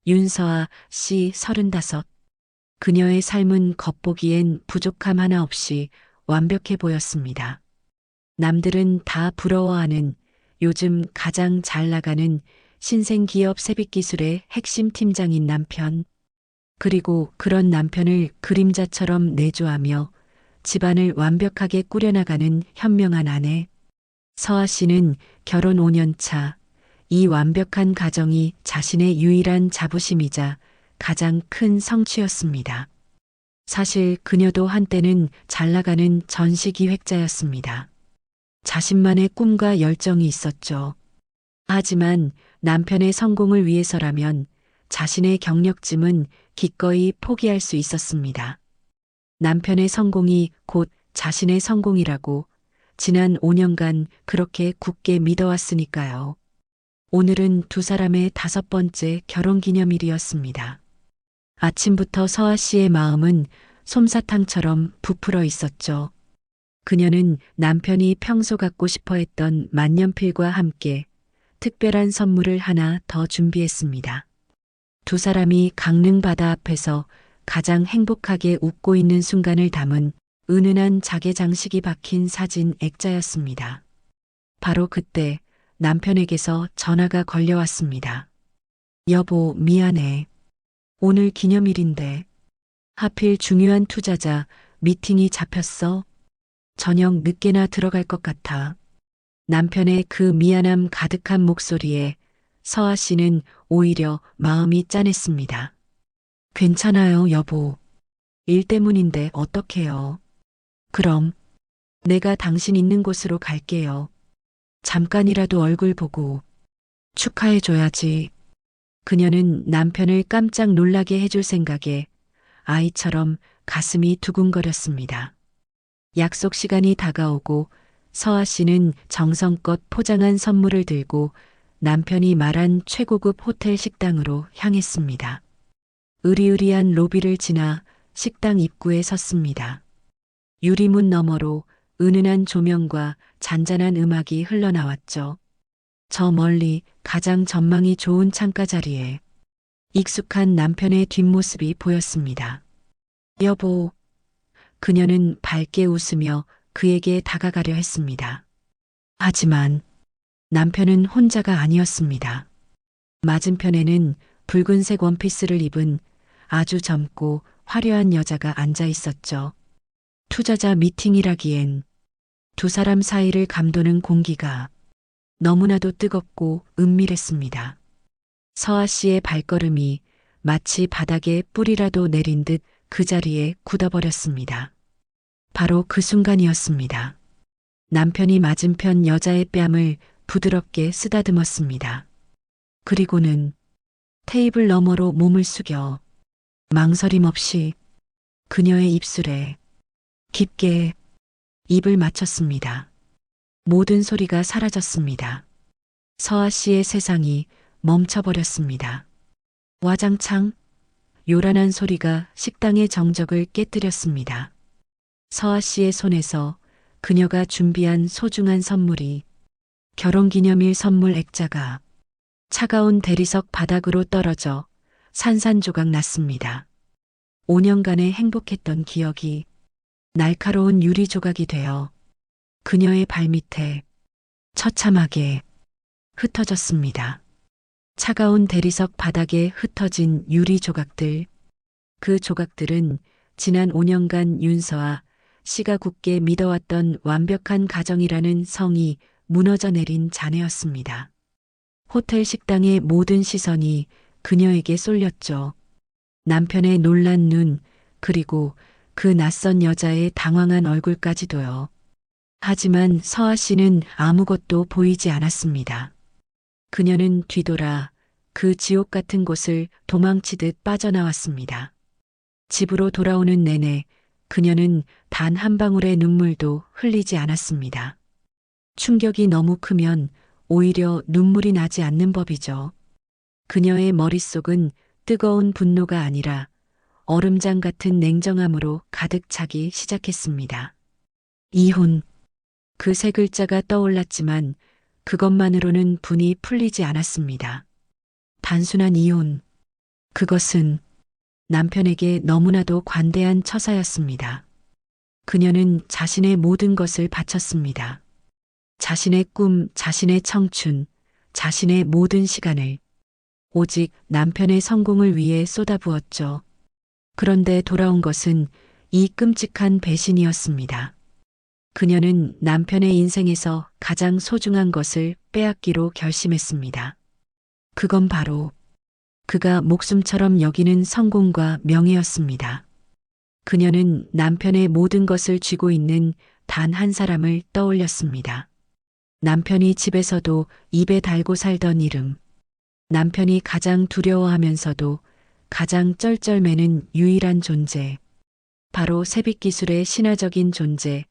윤서아 씨 35. 그녀의 삶은 겉보기엔 부족함 하나 없이 완벽해 보였습니다. 남들은 다 부러워하는 요즘 가장 잘 나가는 신생기업 세빛기술의 핵심 팀장인 남편. 그리고 그런 남편을 그림자처럼 내조하며 집안을 완벽하게 꾸려나가는 현명한 아내. 서아 씨는 결혼 5년 차, 이 완벽한 가정이 자신의 유일한 자부심이자 가장 큰 성취였습니다. 사실 그녀도 한때는 잘 나가는 전시기획자였습니다. 자신만의 꿈과 열정이 있었죠. 하지만 남편의 성공을 위해서라면 자신의 경력짐은 기꺼이 포기할 수 있었습니다. 남편의 성공이 곧 자신의 성공이라고 지난 5년간 그렇게 굳게 믿어왔으니까요. 오늘은 두 사람의 5번째 결혼 기념일이었습니다. 아침부터 서아 씨의 마음은 솜사탕처럼 부풀어 있었죠. 그녀는 남편이 평소 갖고 싶어 했던 만년필과 함께 특별한 선물을 하나 더 준비했습니다. 두 사람이 강릉 바다 앞에서 가장 행복하게 웃고 있는 순간을 담은 은은한 자개 장식이 박힌 사진 액자였습니다. 바로 그때 남편에게서 전화가 걸려왔습니다. 여보, 미안해. 오늘 기념일인데 하필 중요한 투자자 미팅이 잡혔어. 저녁 늦게나 들어갈 것 같아. 남편의 그 미안함 가득한 목소리에 서아 씨는 오히려 마음이 짠했습니다. 괜찮아요, 여보. 일 때문인데 어떡해요. 그럼 내가 당신 있는 곳으로 갈게요. 잠깐이라도 얼굴 보고 축하해줘야지. 그녀는 남편을 깜짝 놀라게 해줄 생각에 아이처럼 가슴이 두근거렸습니다. 약속 시간이 다가오고 서아 씨는 정성껏 포장한 선물을 들고 남편이 말한 최고급 호텔 식당으로 향했습니다. 으리으리한 로비를 지나 식당 입구에 섰습니다. 유리문 너머로 은은한 조명과 잔잔한 음악이 흘러나왔죠. 저 멀리 가장 전망이 좋은 창가 자리에 익숙한 남편의 뒷모습이 보였습니다. 여보, 그녀는 밝게 웃으며 그에게 다가가려 했습니다. 하지만 남편은 혼자가 아니었습니다. 맞은편에는 붉은색 원피스를 입은 아주 젊고 화려한 여자가 앉아 있었죠. 투자자 미팅이라기엔 두 사람 사이를 감도는 공기가 너무나도 뜨겁고 은밀했습니다. 서아 씨의 발걸음이 마치 바닥에 뿌리라도 내린 듯 그 자리에 굳어버렸습니다. 바로 그 순간이었습니다. 남편이 맞은편 여자의 뺨을 부드럽게 쓰다듬었습니다. 그리고는 테이블 너머로 몸을 숙여 망설임 없이 그녀의 입술에 깊게 입을 맞췄습니다. 모든 소리가 사라졌습니다. 서아 씨의 세상이 멈춰버렸습니다. 와장창 요란한 소리가 식당의 정적을 깨뜨렸습니다. 서아 씨의 손에서 그녀가 준비한 소중한 선물이 결혼기념일 선물 액자가 차가운 대리석 바닥으로 떨어져 산산조각 났습니다. 5년간의 행복했던 기억이 날카로운 유리 조각이 되어 그녀의 발밑에 처참하게 흩어졌습니다. 차가운 대리석 바닥에 흩어진 유리 조각들. 그 조각들은 지난 5년간 윤서아 씨가 굳게 믿어왔던 완벽한 가정이라는 성이 무너져 내린 잔해였습니다. 호텔 식당의 모든 시선이 그녀에게 쏠렸죠. 남편의 놀란 눈, 그리고 그 낯선 여자의 당황한 얼굴까지도요. 하지만 서아 씨는 아무것도 보이지 않았습니다. 그녀는 뒤돌아 그 지옥 같은 곳을 도망치듯 빠져나왔습니다. 집으로 돌아오는 내내 그녀는 단 한 방울의 눈물도 흘리지 않았습니다. 충격이 너무 크면 오히려 눈물이 나지 않는 법이죠. 그녀의 머릿속은 뜨거운 분노가 아니라 얼음장 같은 냉정함으로 가득 차기 시작했습니다. 이혼. 그 세 글자가 떠올랐지만 그것만으로는 분이 풀리지 않았습니다. 단순한 이혼. 그것은 남편에게 너무나도 관대한 처사였습니다. 그녀는 자신의 모든 것을 바쳤습니다. 자신의 꿈, 자신의 청춘, 자신의 모든 시간을 오직 남편의 성공을 위해 쏟아부었죠. 그런데 돌아온 것은 이 끔찍한 배신이었습니다. 그녀는 남편의 인생에서 가장 소중한 것을 빼앗기로 결심했습니다. 그건 바로 그가 목숨처럼 여기는 성공과 명예였습니다. 그녀는 남편의 모든 것을 쥐고 있는 단 한 사람을 떠올렸습니다. 남편이 집에서도 입에 달고 살던 이름. 남편이 가장 두려워하면서도 가장 쩔쩔매는 유일한 존재. 바로 세빛기술의 신화적인 존재,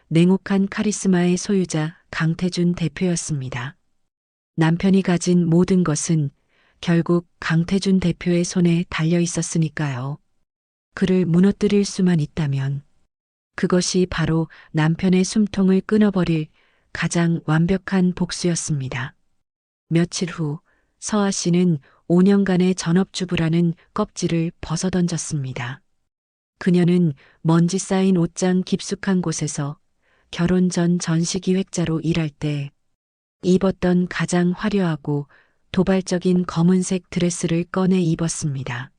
냉혹한 카리스마의 소유자 강태준 대표였습니다. 남편이 가진 모든 것은 결국 강태준 대표의 손에 달려 있었으니까요. 그를 무너뜨릴 수만 있다면 그것이 바로 남편의 숨통을 끊어버릴 가장 완벽한 복수였습니다. 며칠 후 서아 씨는 5년간의 전업주부라는 껍질을 벗어던졌습니다. 그녀는 먼지 쌓인 옷장 깊숙한 곳에서 결혼 전 전시기획자로 일할 때 입었던 가장 화려하고 도발적인 검은색 드레스를 꺼내 입었습니다.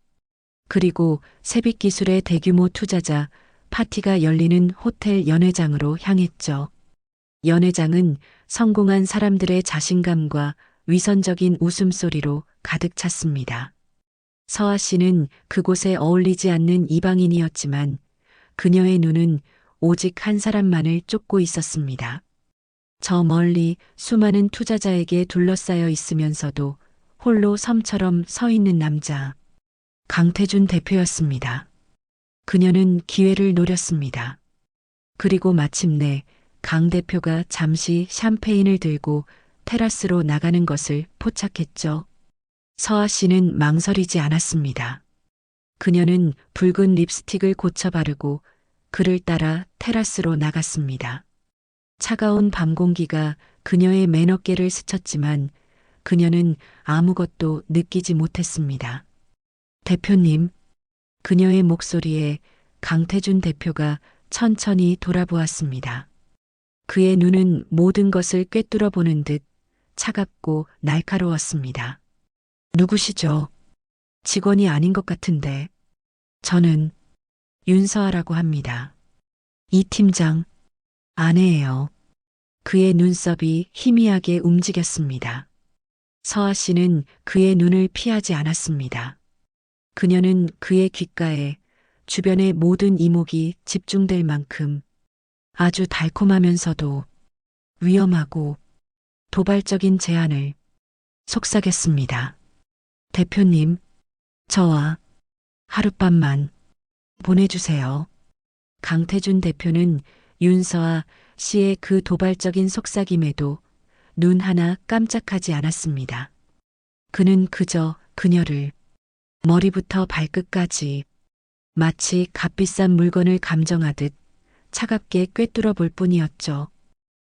그리고 세빛기술의 대규모 투자자 파티가 열리는 호텔 연회장으로 향했죠. 연회장은 성공한 사람들의 자신감과 위선적인 웃음소리로 가득 찼습니다. 서아 씨는 그곳에 어울리지 않는 이방인이었지만 그녀의 눈은 오직 한 사람만을 쫓고 있었습니다. 저 멀리 수많은 투자자에게 둘러싸여 있으면서도 홀로 섬처럼 서 있는 남자. 강태준 대표였습니다. 그녀는 기회를 노렸습니다. 그리고 마침내 강 대표가 잠시 샴페인을 들고 테라스로 나가는 것을 포착했죠. 서아 씨는 망설이지 않았습니다. 그녀는 붉은 립스틱을 고쳐 바르고 그를 따라 테라스로 나갔습니다. 차가운 밤 공기가 그녀의 맨어깨를 스쳤지만 그녀는 아무것도 느끼지 못했습니다. 대표님, 그녀의 목소리에 강태준 대표가 천천히 돌아보았습니다. 그의 눈은 모든 것을 꿰뚫어 보는 듯 차갑고 날카로웠습니다. 누구시죠? 직원이 아닌 것 같은데. 저는 윤서아라고 합니다. 이 팀장, 아내예요. 그의 눈썹이 희미하게 움직였습니다. 서아 씨는 그의 눈을 피하지 않았습니다. 그녀는 그의 귓가에 주변의 모든 이목이 집중될 만큼 아주 달콤하면서도 위험하고 도발적인 제안을 속삭였습니다. 대표님, 저와 하룻밤만 보내주세요. 강태준 대표는 윤서아 씨의 그 도발적인 속삭임에도 눈 하나 깜짝하지 않았습니다. 그는 그저 그녀를 머리부터 발끝까지 마치 값비싼 물건을 감정하듯 차갑게 꿰뚫어 볼 뿐이었죠.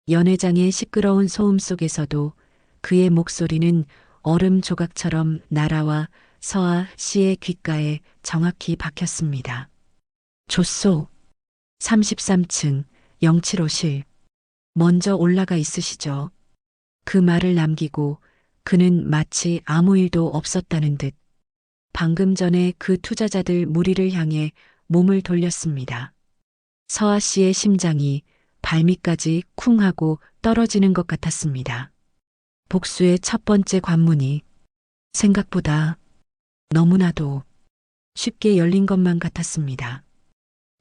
연회장의 시끄러운 소음 속에서도 그의 목소리는 얼음 조각처럼 날아와 서아 씨의 귓가에 정확히 박혔습니다. 조소 33층 075실 먼저 올라가 있으시죠. 그 말을 남기고 그는 마치 아무 일도 없었다는 듯 방금 전에 그 투자자들 무리를 향해 몸을 돌렸습니다. 서아 씨의 심장이 발밑까지 쿵 하고 떨어지는 것 같았습니다. 복수의 첫 번째 관문이 생각보다 너무나도 쉽게 열린 것만 같았습니다.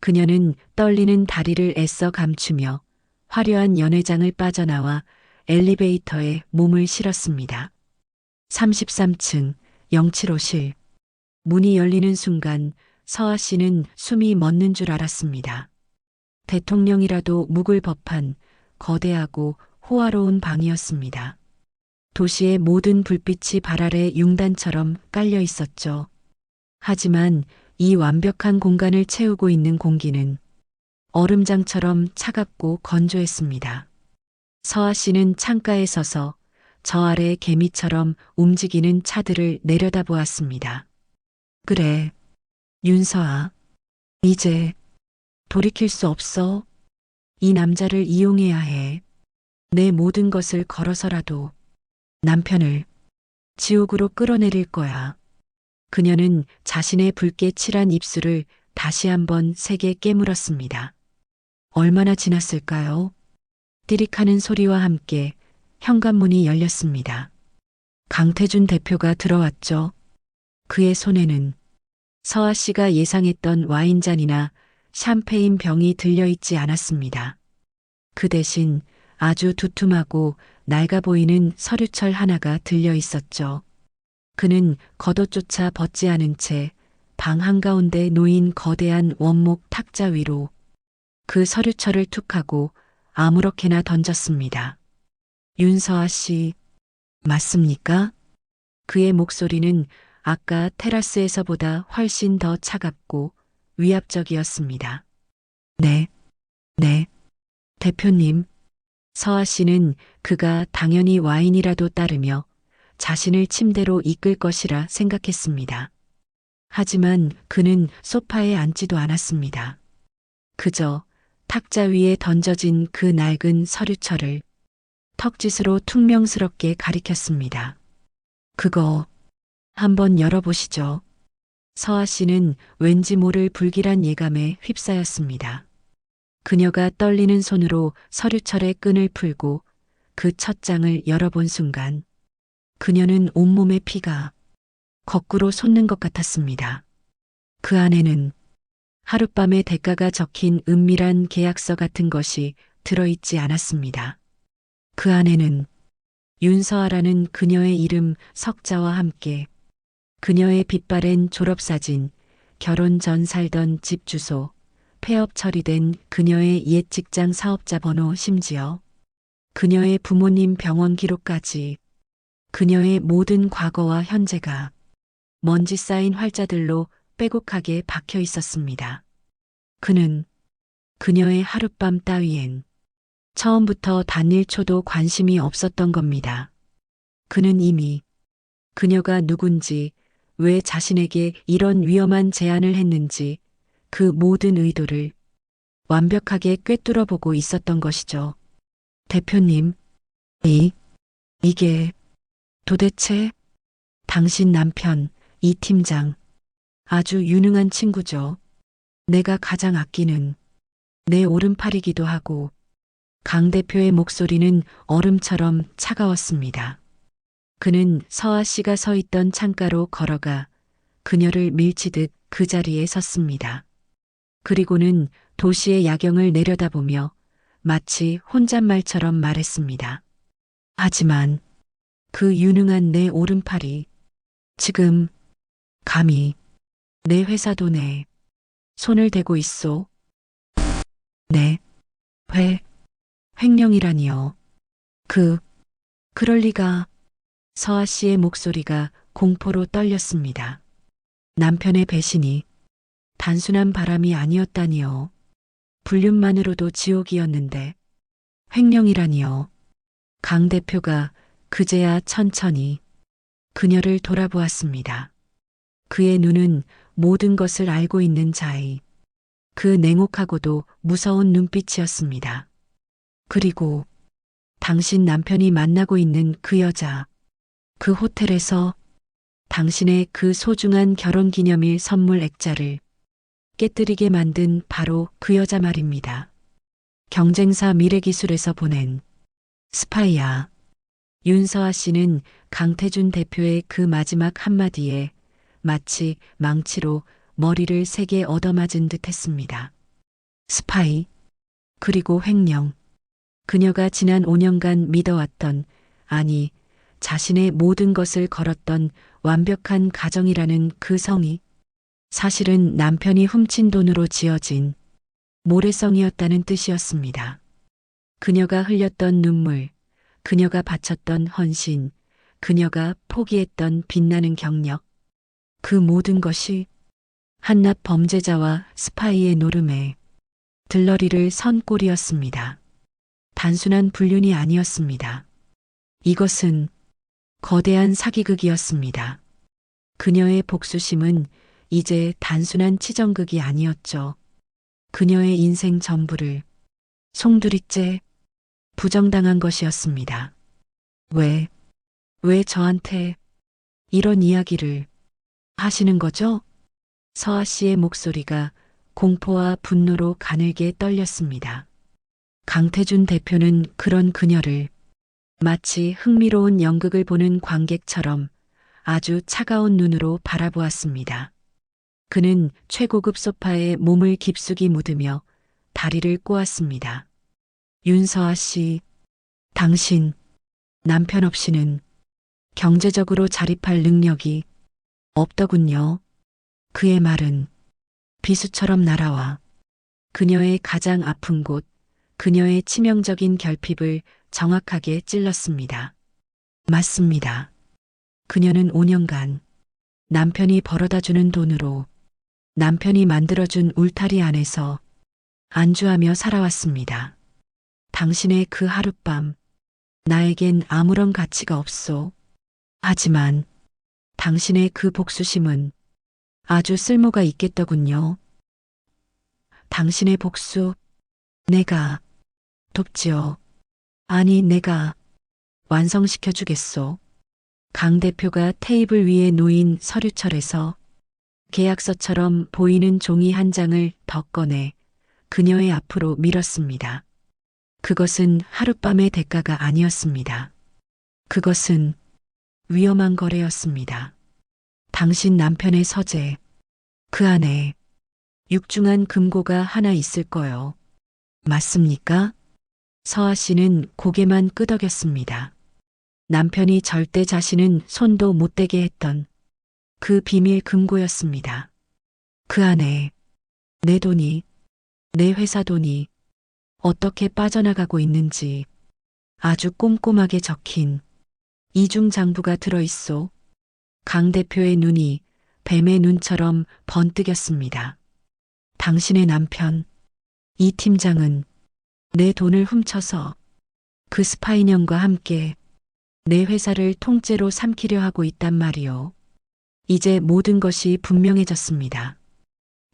그녀는 떨리는 다리를 애써 감추며 화려한 연회장을 빠져나와 엘리베이터에 몸을 실었습니다. 33층 075실. 문이 열리는 순간 서아 씨는 숨이 멎는 줄 알았습니다. 대통령이라도 묵을 법한 거대하고 호화로운 방이었습니다. 도시의 모든 불빛이 발 아래 융단처럼 깔려 있었죠. 하지만 이 완벽한 공간을 채우고 있는 공기는 얼음장처럼 차갑고 건조했습니다. 서아 씨는 창가에 서서 저 아래 개미처럼 움직이는 차들을 내려다보았습니다. 그래, 윤서아. 이제 돌이킬 수 없어. 이 남자를 이용해야 해. 내 모든 것을 걸어서라도 남편을 지옥으로 끌어내릴 거야. 그녀는 자신의 붉게 칠한 입술을 다시 한번 세게 깨물었습니다. 얼마나 지났을까요? 띠릭하는 소리와 함께 현관문이 열렸습니다. 강태준 대표가 들어왔죠. 그의 손에는 서아 씨가 예상했던 와인잔이나 샴페인 병이 들려있지 않았습니다. 그 대신 아주 두툼하고 낡아 보이는 서류철 하나가 들려 있었죠. 그는 겉옷조차 벗지 않은 채 방 한가운데 놓인 거대한 원목 탁자 위로 그 서류철을 툭 하고 아무렇게나 던졌습니다. 윤서아 씨, 맞습니까? 그의 목소리는 아까 테라스에서보다 훨씬 더 차갑고 위압적이었습니다. 네, 네, 대표님. 서아 씨는 그가 당연히 와인이라도 따르며 자신을 침대로 이끌 것이라 생각했습니다. 하지만 그는 소파에 앉지도 않았습니다. 그저 탁자 위에 던져진 그 낡은 서류철을 턱짓으로 퉁명스럽게 가리켰습니다. 그거 한번 열어보시죠. 서아 씨는 왠지 모를 불길한 예감에 휩싸였습니다. 그녀가 떨리는 손으로 서류철의 끈을 풀고 그 첫 장을 열어본 순간 그녀는 온몸의 피가 거꾸로 솟는 것 같았습니다. 그 안에는 하룻밤의 대가가 적힌 은밀한 계약서 같은 것이 들어있지 않았습니다. 그 안에는 윤서아라는 그녀의 이름 석자와 함께 그녀의 빛바랜 졸업사진, 결혼 전 살던 집 주소, 폐업 처리된 그녀의 옛 직장 사업자 번호, 심지어 그녀의 부모님 병원 기록까지 그녀의 모든 과거와 현재가 먼지 쌓인 활자들로 빼곡하게 박혀 있었습니다. 그는 그녀의 하룻밤 따위엔 처음부터 단 1초도 관심이 없었던 겁니다. 그는 이미 그녀가 누군지, 왜 자신에게 이런 위험한 제안을 했는지 그 모든 의도를 완벽하게 꿰뚫어 보고 있었던 것이죠. 대표님, 이게 도대체 당신 남편, 이 팀장, 아주 유능한 친구죠. 내가 가장 아끼는 내 오른팔이기도 하고. 강 대표의 목소리는 얼음처럼 차가웠습니다. 그는 서아 씨가 서 있던 창가로 걸어가 그녀를 밀치듯 그 자리에 섰습니다. 그리고는 도시의 야경을 내려다보며 마치 혼잣말처럼 말했습니다. 하지만 그 유능한 내 오른팔이 지금 감히 내 회사 돈에 손을 대고 있소. 네, 횡령이라니요. 그럴 리가. 서아 씨의 목소리가 공포로 떨렸습니다. 남편의 배신이 단순한 바람이 아니었다니요. 불륜만으로도 지옥이었는데 횡령이라니요. 강 대표가 그제야 천천히 그녀를 돌아보았습니다. 그의 눈은 모든 것을 알고 있는 자의 그 냉혹하고도 무서운 눈빛이었습니다. 그리고 당신 남편이 만나고 있는 그 여자, 그 호텔에서 당신의 그 소중한 결혼기념일 선물 액자를 깨뜨리게 만든 바로 그 여자 말입니다. 경쟁사 미래기술에서 보낸 스파이야. 윤서아 씨는 강태준 대표의 그 마지막 한마디에 마치 망치로 머리를 세게 얻어맞은 듯 했습니다. 스파이, 그리고 횡령. 그녀가 지난 5년간 믿어왔던, 아니, 자신의 모든 것을 걸었던 완벽한 가정이라는 그 성이 사실은 남편이 훔친 돈으로 지어진 모래성이었다는 뜻이었습니다. 그녀가 흘렸던 눈물, 그녀가 바쳤던 헌신, 그녀가 포기했던 빛나는 경력, 그 모든 것이 한낱 범죄자와 스파이의 노름에 들러리를 선 꼴이었습니다. 단순한 불륜이 아니었습니다. 이것은 거대한 사기극이었습니다. 그녀의 복수심은 이제 단순한 치정극이 아니었죠. 그녀의 인생 전부를 송두리째 부정당한 것이었습니다. 왜 저한테 이런 이야기를 하시는 거죠? 서아 씨의 목소리가 공포와 분노로 가늘게 떨렸습니다. 강태준 대표는 그런 그녀를 마치 흥미로운 연극을 보는 관객처럼 아주 차가운 눈으로 바라보았습니다. 그는 최고급 소파에 몸을 깊숙이 묻으며 다리를 꼬았습니다. 윤서아 씨, 당신 남편 없이는 경제적으로 자립할 능력이 없더군요. 그의 말은 비수처럼 날아와 그녀의 가장 아픈 곳, 그녀의 치명적인 결핍을 정확하게 찔렀습니다. 맞습니다. 그녀는 5년간 남편이 벌어다주는 돈으로 남편이 만들어준 울타리 안에서 안주하며 살아왔습니다. 당신의 그 하룻밤, 나에겐 아무런 가치가 없소. 하지만 당신의 그 복수심은 아주 쓸모가 있겠더군요. 당신의 복수, 내가 돕지요. 아니, 내가 완성시켜 주겠소. 강 대표가 테이블 위에 놓인 서류철에서 계약서처럼 보이는 종이 한 장을 더 꺼내 그녀의 앞으로 밀었습니다. 그것은 하룻밤의 대가가 아니었습니다. 그것은 위험한 거래였습니다. 당신 남편의 서재, 그 안에 육중한 금고가 하나 있을 거요. 맞습니까? 서아 씨는 고개만 끄덕였습니다. 남편이 절대 자신은 손도 못 대게 했던 그 비밀 금고였습니다. 그 안에 내 돈이, 내 회사 돈이 어떻게 빠져나가고 있는지 아주 꼼꼼하게 적힌 이중장부가 들어있소. 강 대표의 눈이 뱀의 눈처럼 번뜩였습니다. 당신의 남편, 이 팀장은 내 돈을 훔쳐서 그 스파이년과 함께 내 회사를 통째로 삼키려 하고 있단 말이오. 이제 모든 것이 분명해졌습니다.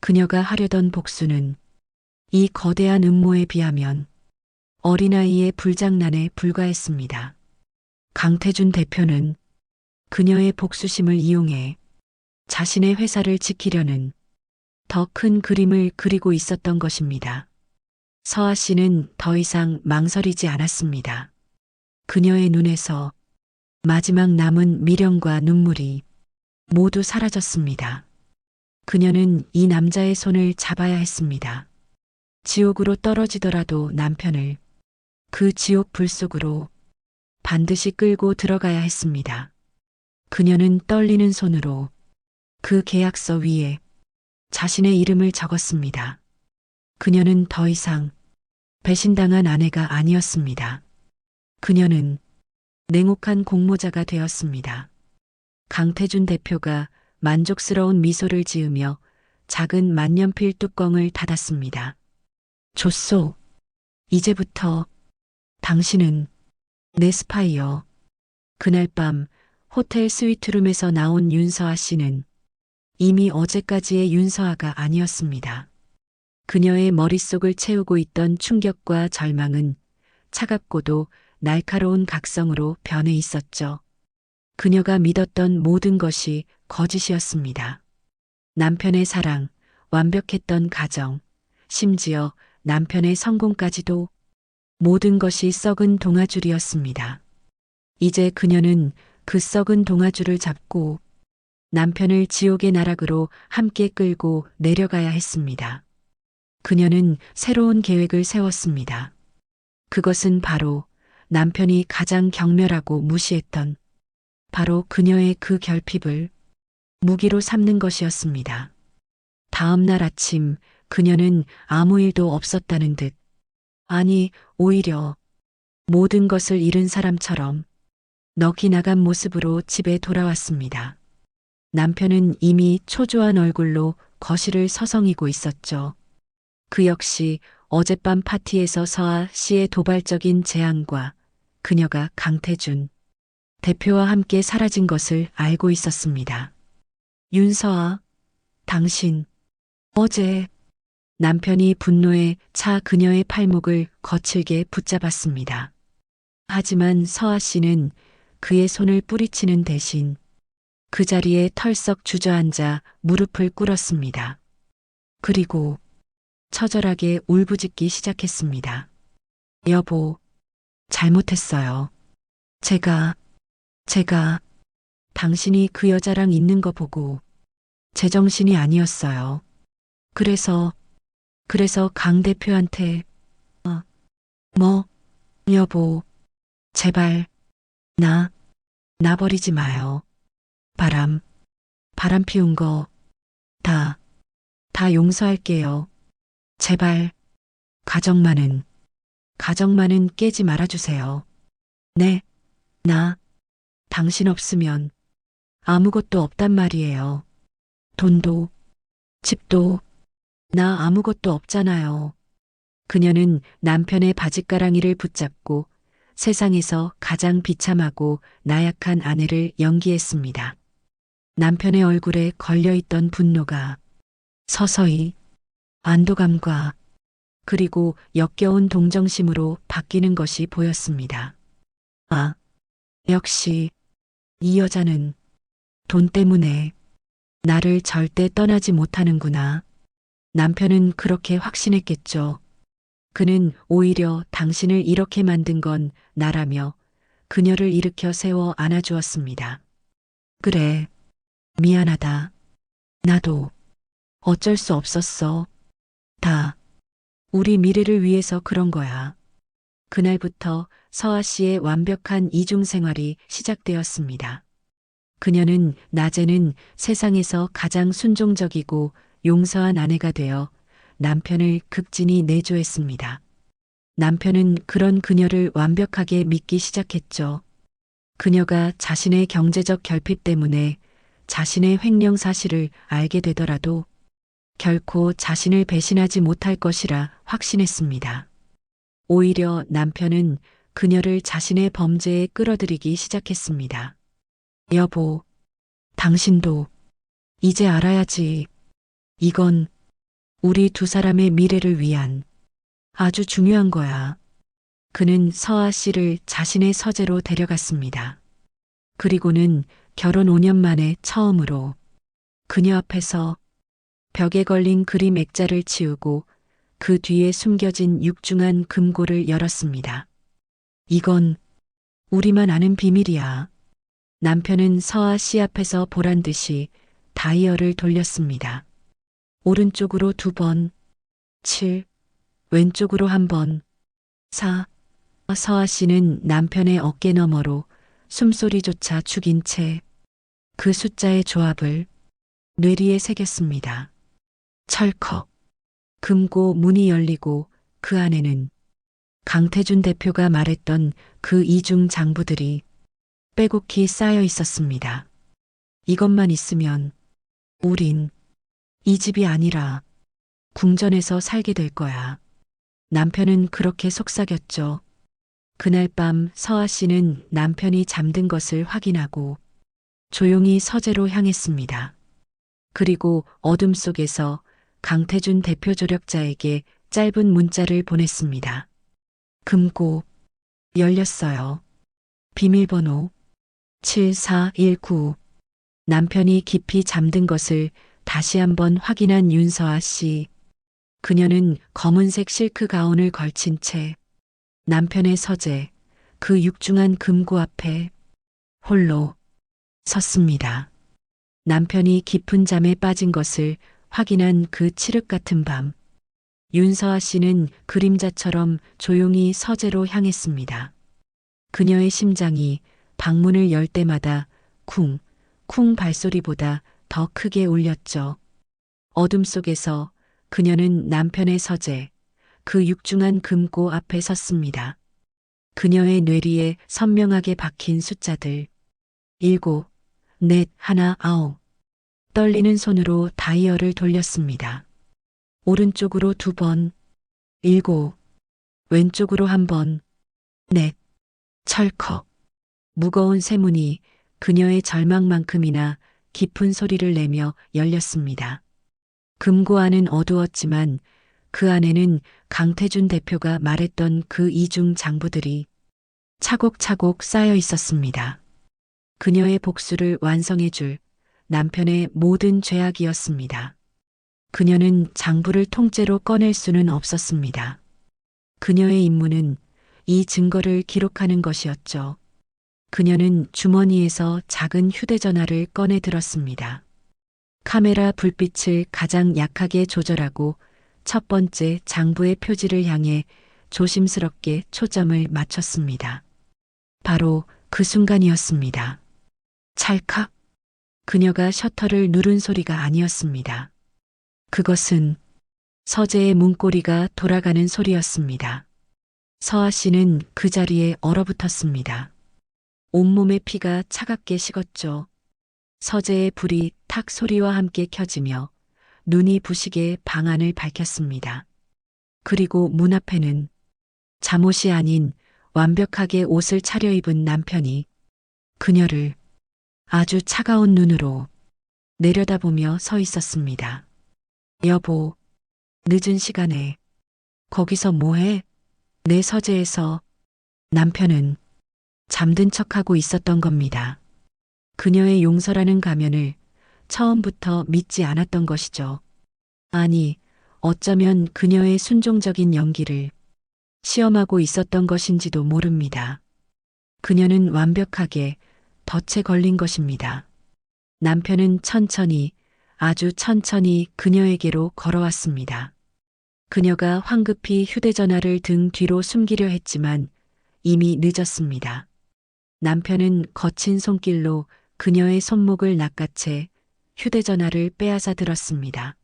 그녀가 하려던 복수는 이 거대한 음모에 비하면 어린아이의 불장난에 불과했습니다. 강태준 대표는 그녀의 복수심을 이용해 자신의 회사를 지키려는 더 큰 그림을 그리고 있었던 것입니다. 서아 씨는 더 이상 망설이지 않았습니다. 그녀의 눈에서 마지막 남은 미련과 눈물이 모두 사라졌습니다. 그녀는 이 남자의 손을 잡아야 했습니다. 지옥으로 떨어지더라도 남편을 그 지옥 불 속으로 반드시 끌고 들어가야 했습니다. 그녀는 떨리는 손으로 그 계약서 위에 자신의 이름을 적었습니다. 그녀는 더 이상 배신당한 아내가 아니었습니다. 그녀는 냉혹한 공모자가 되었습니다. 강태준 대표가 만족스러운 미소를 지으며 작은 만년필 뚜껑을 닫았습니다. 좋소. 이제부터 당신은 내 스파이여. 그날 밤 호텔 스위트룸에서 나온 윤서아 씨는 이미 어제까지의 윤서아가 아니었습니다. 그녀의 머릿속을 채우고 있던 충격과 절망은 차갑고도 날카로운 각성으로 변해 있었죠. 그녀가 믿었던 모든 것이 거짓이었습니다. 남편의 사랑, 완벽했던 가정, 심지어 남편의 성공까지도 모든 것이 썩은 동아줄이었습니다. 이제 그녀는 그 썩은 동아줄을 잡고 남편을 지옥의 나락으로 함께 끌고 내려가야 했습니다. 그녀는 새로운 계획을 세웠습니다. 그것은 바로 남편이 가장 경멸하고 무시했던 바로 그녀의 그 결핍을 무기로 삼는 것이었습니다. 다음 날 아침 그녀는 아무 일도 없었다는 듯, 아니 오히려 모든 것을 잃은 사람처럼 넋이 나간 모습으로 집에 돌아왔습니다. 남편은 이미 초조한 얼굴로 거실을 서성이고 있었죠. 그 역시 어젯밤 파티에서 서아 씨의 도발적인 제안과 그녀가 강태준 대표와 함께 사라진 것을 알고 있었습니다. 윤서아, 당신, 어제 남편이 분노에 차 그녀의 팔목을 거칠게 붙잡았습니다. 하지만 서아 씨는 그의 손을 뿌리치는 대신 그 자리에 털썩 주저앉아 무릎을 꿇었습니다. 그리고 처절하게 울부짖기 시작했습니다. 여보, 잘못했어요. 제가 당신이 그 여자랑 있는 거 보고 제정신이 아니었어요. 그래서 강 대표한테, 뭐, 여보, 제발, 나 버리지 마요. 바람 피운 거, 다 용서할게요. 제발, 가정만은 깨지 말아주세요. 네, 당신 없으면 아무것도 없단 말이에요. 돈도, 집도, 나 아무것도 없잖아요. 그녀는 남편의 바짓가랑이를 붙잡고 세상에서 가장 비참하고 나약한 아내를 연기했습니다. 남편의 얼굴에 걸려있던 분노가 서서히 안도감과 그리고 역겨운 동정심으로 바뀌는 것이 보였습니다. 아, 역시 이 여자는 돈 때문에 나를 절대 떠나지 못하는구나. 남편은 그렇게 확신했겠죠. 그는 오히려 당신을 이렇게 만든 건 나라며 그녀를 일으켜 세워 안아주었습니다. 그래, 미안하다. 나도 어쩔 수 없었어. 다 우리 미래를 위해서 그런 거야. 그날부터 서아 씨의 완벽한 이중 생활이 시작되었습니다. 그녀는 낮에는 세상에서 가장 순종적이고 용서한 아내가 되어 남편을 극진히 내조했습니다. 남편은 그런 그녀를 완벽하게 믿기 시작했죠. 그녀가 자신의 경제적 결핍 때문에 자신의 횡령 사실을 알게 되더라도 결코 자신을 배신하지 못할 것이라 확신했습니다. 오히려 남편은 그녀를 자신의 범죄에 끌어들이기 시작했습니다. 여보, 당신도 이제 알아야지. 이건 우리 두 사람의 미래를 위한 아주 중요한 거야. 그는 서아 씨를 자신의 서재로 데려갔습니다. 그리고는 결혼 5년 만에 처음으로 그녀 앞에서 벽에 걸린 그림 액자를 치우고 그 뒤에 숨겨진 육중한 금고를 열었습니다. 이건 우리만 아는 비밀이야. 남편은 서아 씨 앞에서 보란 듯이 다이얼을 돌렸습니다. 오른쪽으로 2번, 7, 왼쪽으로 1번, 4. 서아 씨는 남편의 어깨 너머로 숨소리조차 죽인 채 그 숫자의 조합을 뇌리에 새겼습니다. 철컥. 금고 문이 열리고 그 안에는 강태준 대표가 말했던 그 이중 장부들이 빼곡히 쌓여 있었습니다. 이것만 있으면 우린 이 집이 아니라 궁전에서 살게 될 거야. 남편은 그렇게 속삭였죠. 그날 밤 서아 씨는 남편이 잠든 것을 확인하고 조용히 서재로 향했습니다. 그리고 어둠 속에서 강태준 대표 조력자에게 짧은 문자를 보냈습니다. 금고 열렸어요. 비밀번호 7419. 남편이 깊이 잠든 것을 다시 한번 확인한 윤서아 씨. 그녀는 검은색 실크 가운을 걸친 채 남편의 서재, 그 육중한 금고 앞에 홀로 섰습니다. 남편이 깊은 잠에 빠진 것을 확인한 그 칠흑 같은 밤, 윤서아 씨는 그림자처럼 조용히 서재로 향했습니다. 그녀의 심장이 방문을 열 때마다 쿵, 쿵 발소리보다 더 크게 울렸죠. 어둠 속에서 그녀는 남편의 서재, 그 육중한 금고 앞에 섰습니다. 그녀의 뇌리에 선명하게 박힌 숫자들. 7, 4, 1, 9. 떨리는 손으로 다이얼을 돌렸습니다. 오른쪽으로 2번, 7, 왼쪽으로 1번, 4. 철컥. 무거운 쇠문이 그녀의 절망만큼이나 깊은 소리를 내며 열렸습니다. 금고 안은 어두웠지만 그 안에는 강태준 대표가 말했던 그 이중 장부들이 차곡차곡 쌓여 있었습니다. 그녀의 복수를 완성해줄 남편의 모든 죄악이었습니다. 그녀는 장부를 통째로 꺼낼 수는 없었습니다. 그녀의 임무는 이 증거를 기록하는 것이었죠. 그녀는 주머니에서 작은 휴대전화를 꺼내 들었습니다. 카메라 불빛을 가장 약하게 조절하고 첫 번째 장부의 표지를 향해 조심스럽게 초점을 맞췄습니다. 바로 그 순간이었습니다. 찰칵. 그녀가 셔터를 누른 소리가 아니었습니다. 그것은 서재의 문고리가 돌아가는 소리였습니다. 서아 씨는 그 자리에 얼어붙었습니다. 온몸의 피가 차갑게 식었죠. 서재의 불이 탁 소리와 함께 켜지며 눈이 부시게 방 안을 밝혔습니다. 그리고 문 앞에는 잠옷이 아닌 완벽하게 옷을 차려입은 남편이 그녀를 아주 차가운 눈으로 내려다보며 서 있었습니다. 여보, 늦은 시간에 거기서 뭐해? 내 서재에서. 남편은 잠든 척하고 있었던 겁니다. 그녀의 용서라는 가면을 처음부터 믿지 않았던 것이죠. 아니, 어쩌면 그녀의 순종적인 연기를 시험하고 있었던 것인지도 모릅니다. 그녀는 완벽하게 덫에 걸린 것입니다. 남편은 천천히, 아주 천천히 그녀에게로 걸어왔습니다. 그녀가 황급히 휴대전화를 등 뒤로 숨기려 했지만 이미 늦었습니다. 남편은 거친 손길로 그녀의 손목을 낚아채 휴대전화를 빼앗아 들었습니다.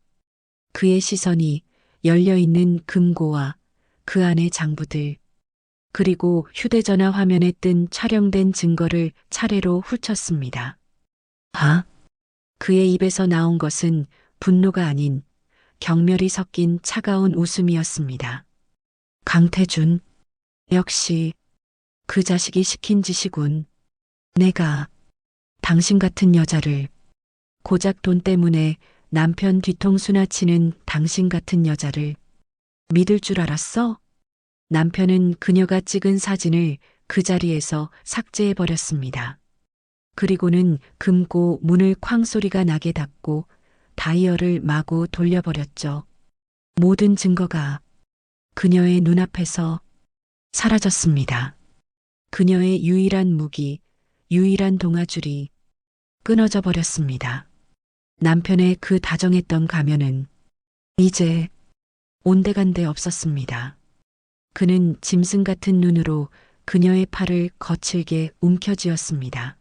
그의 시선이 열려있는 금고와 그 안의 장부들, 그리고 휴대전화 화면에 뜬 촬영된 증거를 차례로 훑었습니다. 아? 그의 입에서 나온 것은 분노가 아닌 경멸이 섞인 차가운 웃음이었습니다. 강태준, 역시 그 자식이 시킨 짓이군. 내가 당신 같은 여자를 고작 돈 때문에 남편 뒤통수나 치는 당신 같은 여자를 믿을 줄 알았어? 남편은 그녀가 찍은 사진을 그 자리에서 삭제해 버렸습니다. 그리고는 금고 문을 쾅 소리가 나게 닫고 다이얼을 마구 돌려버렸죠. 모든 증거가 그녀의 눈앞에서 사라졌습니다. 그녀의 유일한 무기, 유일한 동아줄이 끊어져 버렸습니다. 남편의 그 다정했던 가면은 이제 온데간데 없었습니다. 그는 짐승 같은 눈으로 그녀의 팔을 거칠게 움켜쥐었습니다.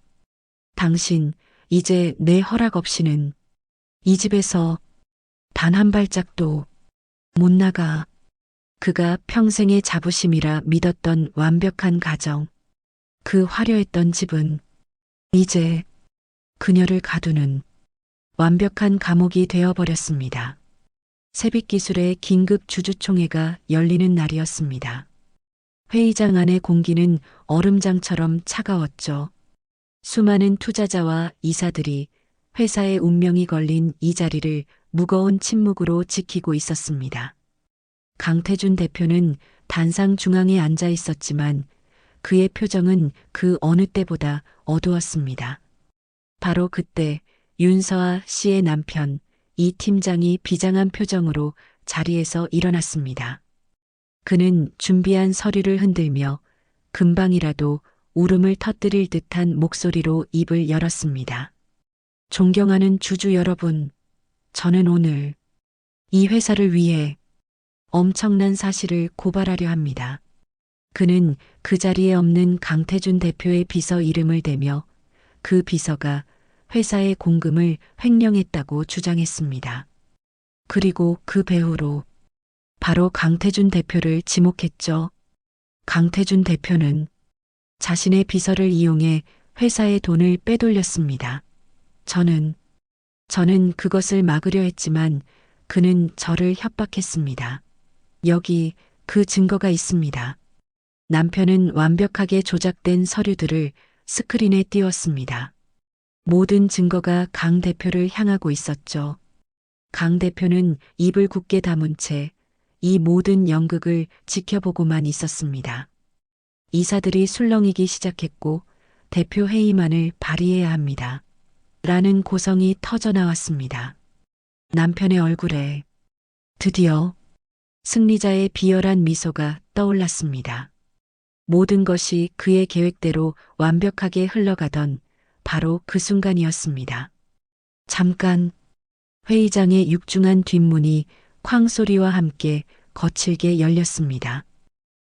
당신, 이제 내 허락 없이는 이 집에서 단 한 발짝도 못 나가. 그가 평생의 자부심이라 믿었던 완벽한 가정, 그 화려했던 집은 이제 그녀를 가두는 완벽한 감옥이 되어버렸습니다. 세빛기술의 긴급 주주총회가 열리는 날이었습니다. 회의장 안의 공기는 얼음장처럼 차가웠죠. 수많은 투자자와 이사들이 회사의 운명이 걸린 이 자리를 무거운 침묵으로 지키고 있었습니다. 강태준 대표는 단상 중앙에 앉아 있었지만 그의 표정은 그 어느 때보다 어두웠습니다. 바로 그때 윤서아 씨의 남편 이 팀장이 비장한 표정으로 자리에서 일어났습니다. 그는 준비한 서류를 흔들며 금방이라도 울음을 터뜨릴 듯한 목소리로 입을 열었습니다. 존경하는 주주 여러분, 저는 오늘 이 회사를 위해 엄청난 사실을 고발하려 합니다. 그는 그 자리에 없는 강태준 대표의 비서 이름을 대며 그 비서가 회사의 공금을 횡령했다고 주장했습니다. 그리고 그 배후로 바로 강태준 대표를 지목했죠. 강태준 대표는 자신의 비서를 이용해 회사의 돈을 빼돌렸습니다. 저는 그것을 막으려 했지만 그는 저를 협박했습니다. 여기 그 증거가 있습니다. 남편은 완벽하게 조작된 서류들을 스크린에 띄웠습니다. 모든 증거가 강 대표를 향하고 있었죠. 강 대표는 입을 굳게 다문 채 이 모든 연극을 지켜보고만 있었습니다. 이사들이 술렁이기 시작했고 대표 회의만을 발의해야 합니다. 라는 고성이 터져 나왔습니다. 남편의 얼굴에 드디어 승리자의 비열한 미소가 떠올랐습니다. 모든 것이 그의 계획대로 완벽하게 흘러가던 바로 그 순간이었습니다. 잠깐 회의장의 육중한 뒷문이 쾅 소리와 함께 거칠게 열렸습니다.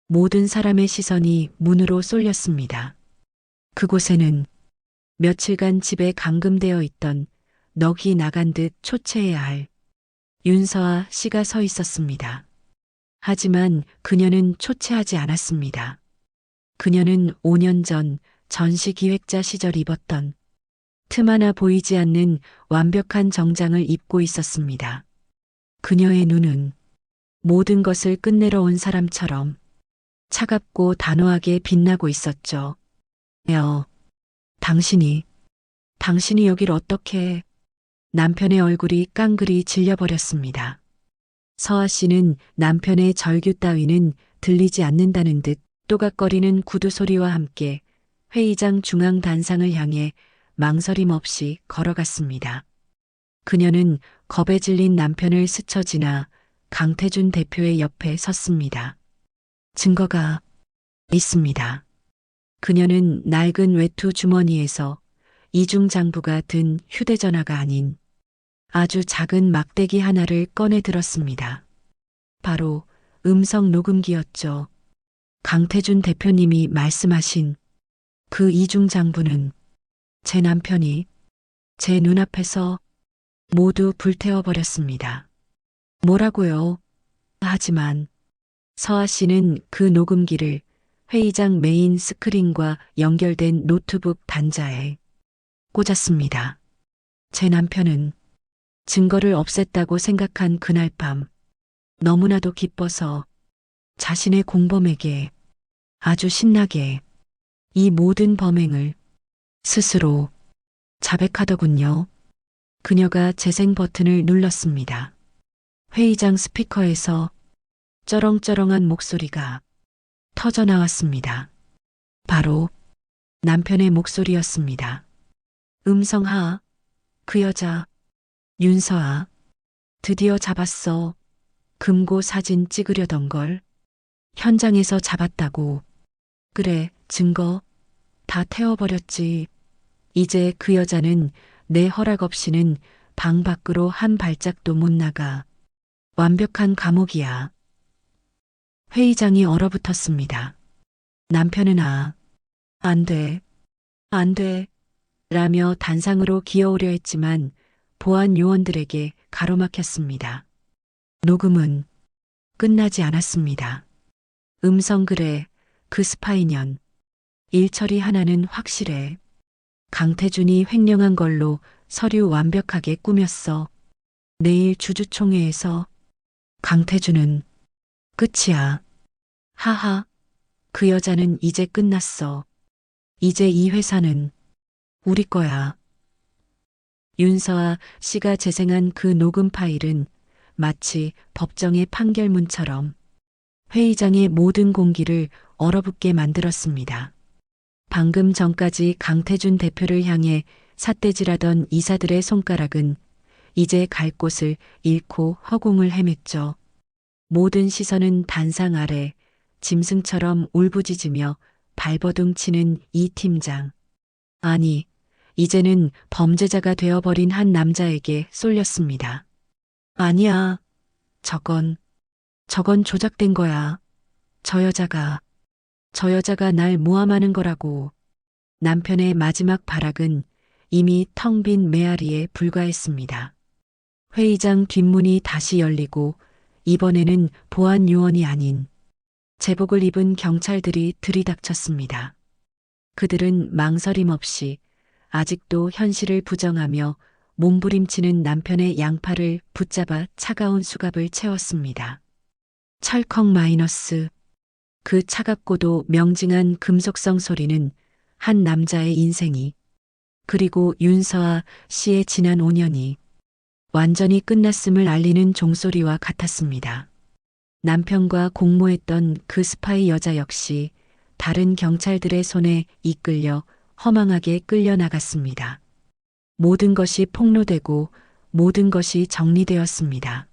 모든 사람의 시선이 문으로 쏠렸습니다. 그곳에는 며칠간 집에 감금되어 있던 넋이 나간 듯 초췌해야 할 윤서아 씨가 서 있었습니다. 하지만 그녀는 초췌하지 않았습니다. 그녀는 5년 전 전시기획자 시절 입었던 틈 하나 보이지 않는 완벽한 정장을 입고 있었습니다. 그녀의 눈은 모든 것을 끝내러 온 사람처럼 차갑고 단호하게 빛나고 있었죠. 당신이 여길 어떻게... 남편의 얼굴이 깡그리 질려버렸습니다. 서아 씨는 남편의 절규 따위는 들리지 않는다는 듯 또각거리는 구두 소리와 함께 회의장 중앙 단상을 향해 망설임 없이 걸어갔습니다. 그녀는 겁에 질린 남편을 스쳐 지나 강태준 대표의 옆에 섰습니다. 증거가 있습니다. 그녀는 낡은 외투 주머니에서 이중 장부가 든 휴대전화가 아닌 아주 작은 막대기 하나를 꺼내 들었습니다. 바로 음성 녹음기였죠. 강태준 대표님이 말씀하신 그 이중 장부는 제 남편이 제 눈앞에서 모두 불태워 버렸습니다. 뭐라고요? 하지만 서아 씨는 그 녹음기를 회의장 메인 스크린과 연결된 노트북 단자에 꽂았습니다. 제 남편은 증거를 없앴다고 생각한 그날 밤 너무나도 기뻐서 자신의 공범에게 아주 신나게 이 모든 범행을 스스로 자백하더군요. 그녀가 재생 버튼을 눌렀습니다. 회의장 스피커에서 쩌렁쩌렁한 목소리가 터져 나왔습니다. 바로 남편의 목소리였습니다. 음성하, 그 여자, 윤서아, 드디어 잡았어. 금고 사진 찍으려던 걸 현장에서 잡았다고. 그래, 증거 다 태워버렸지. 이제 그 여자는 내 허락 없이는 방 밖으로 한 발짝도 못 나가. 완벽한 감옥이야. 회의장이 얼어붙었습니다. 남편은 안 돼, 안 돼, 라며 단상으로 기어오려 했지만 보안 요원들에게 가로막혔습니다. 녹음은 끝나지 않았습니다. 음성 그래, 그 스파이년. 일처리 하나는 확실해. 강태준이 횡령한 걸로 서류 완벽하게 꾸몄어. 내일 주주총회에서 강태준은 끝이야. 하하, 그 여자는 이제 끝났어. 이제 이 회사는 우리 거야. 윤서아 씨가 재생한 그 녹음 파일은 마치 법정의 판결문처럼 회의장의 모든 공기를 얼어붙게 만들었습니다. 방금 전까지 강태준 대표를 향해 삿대질하던 이사들의 손가락은 이제 갈 곳을 잃고 허공을 헤맸죠. 모든 시선은 단상 아래 짐승처럼 울부짖으며 발버둥 치는 이 팀장. 아니, 이제는 범죄자가 되어버린 한 남자에게 쏠렸습니다. 아니야. 저건 조작된 거야. 저 여자가 날 모함하는 거라고. 남편의 마지막 발악은 이미 텅 빈 메아리에 불과했습니다. 회의장 뒷문이 다시 열리고 이번에는 보안 요원이 아닌 제복을 입은 경찰들이 들이닥쳤습니다. 그들은 망설임 없이 아직도 현실을 부정하며 몸부림치는 남편의 양팔을 붙잡아 차가운 수갑을 채웠습니다. 철컥 마이너스. 그 차갑고도 명징한 금속성 소리는 한 남자의 인생이, 그리고 윤서아 씨의 지난 5년이 완전히 끝났음을 알리는 종소리와 같았습니다. 남편과 공모했던 그 스파이 여자 역시 다른 경찰들의 손에 이끌려 허망하게 끌려나갔습니다. 모든 것이 폭로되고 모든 것이 정리되었습니다.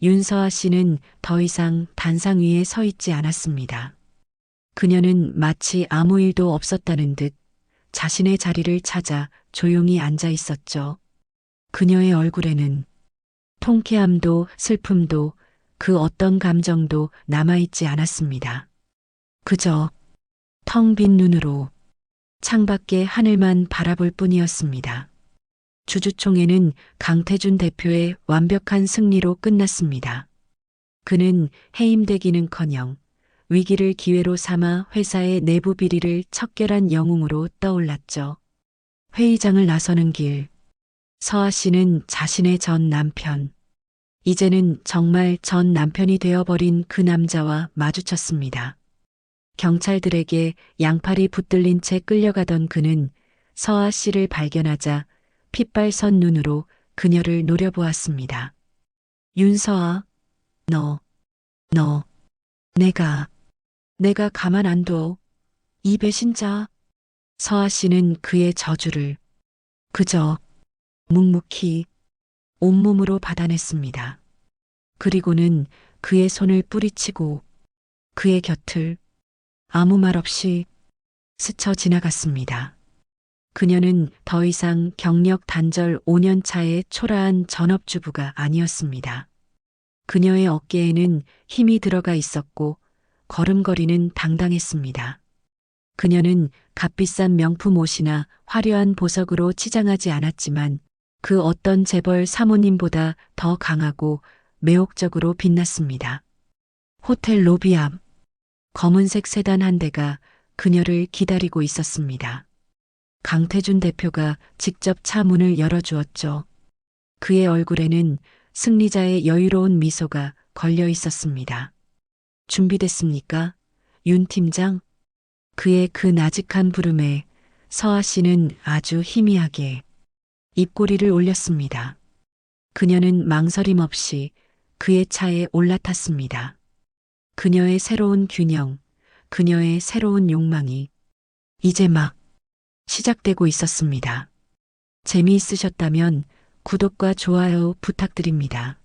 윤서아 씨는 더 이상 단상 위에 서 있지 않았습니다. 그녀는 마치 아무 일도 없었다는 듯 자신의 자리를 찾아 조용히 앉아 있었죠. 그녀의 얼굴에는 통쾌함도 슬픔도 그 어떤 감정도 남아있지 않았습니다. 그저 텅 빈 눈으로 창밖의 하늘만 바라볼 뿐이었습니다. 주주총회는 강태준 대표의 완벽한 승리로 끝났습니다. 그는 해임되기는커녕 위기를 기회로 삼아 회사의 내부 비리를 척결한 영웅으로 떠올랐죠. 회의장을 나서는 길, 서아 씨는 자신의 전 남편, 이제는 정말 전 남편이 되어버린 그 남자와 마주쳤습니다. 경찰들에게 양팔이 붙들린 채 끌려가던 그는 서아 씨를 발견하자 핏발선 눈으로 그녀를 노려보았습니다. 윤서아, 너, 내가 가만 안 둬. 이 배신자. 서아 씨는 그의 저주를 그저 묵묵히 온몸으로 받아냈습니다. 그리고는 그의 손을 뿌리치고 그의 곁을 아무 말 없이 스쳐 지나갔습니다. 그녀는 더 이상 경력 단절 5년 차의 초라한 전업주부가 아니었습니다. 그녀의 어깨에는 힘이 들어가 있었고 걸음걸이는 당당했습니다. 그녀는 값비싼 명품 옷이나 화려한 보석으로 치장하지 않았지만 그 어떤 재벌 사모님보다 더 강하고 매혹적으로 빛났습니다. 호텔 로비 앞 검은색 세단 한 대가 그녀를 기다리고 있었습니다. 강태준 대표가 직접 차 문을 열어주었죠. 그의 얼굴에는 승리자의 여유로운 미소가 걸려 있었습니다. 준비됐습니까? 윤 팀장? 그의 그 나직한 부름에 서아 씨는 아주 희미하게 입꼬리를 올렸습니다. 그녀는 망설임 없이 그의 차에 올라탔습니다. 그녀의 새로운 균형, 그녀의 새로운 욕망이 이제 막 시작되고 있었습니다. 재미있으셨다면 구독과 좋아요 부탁드립니다.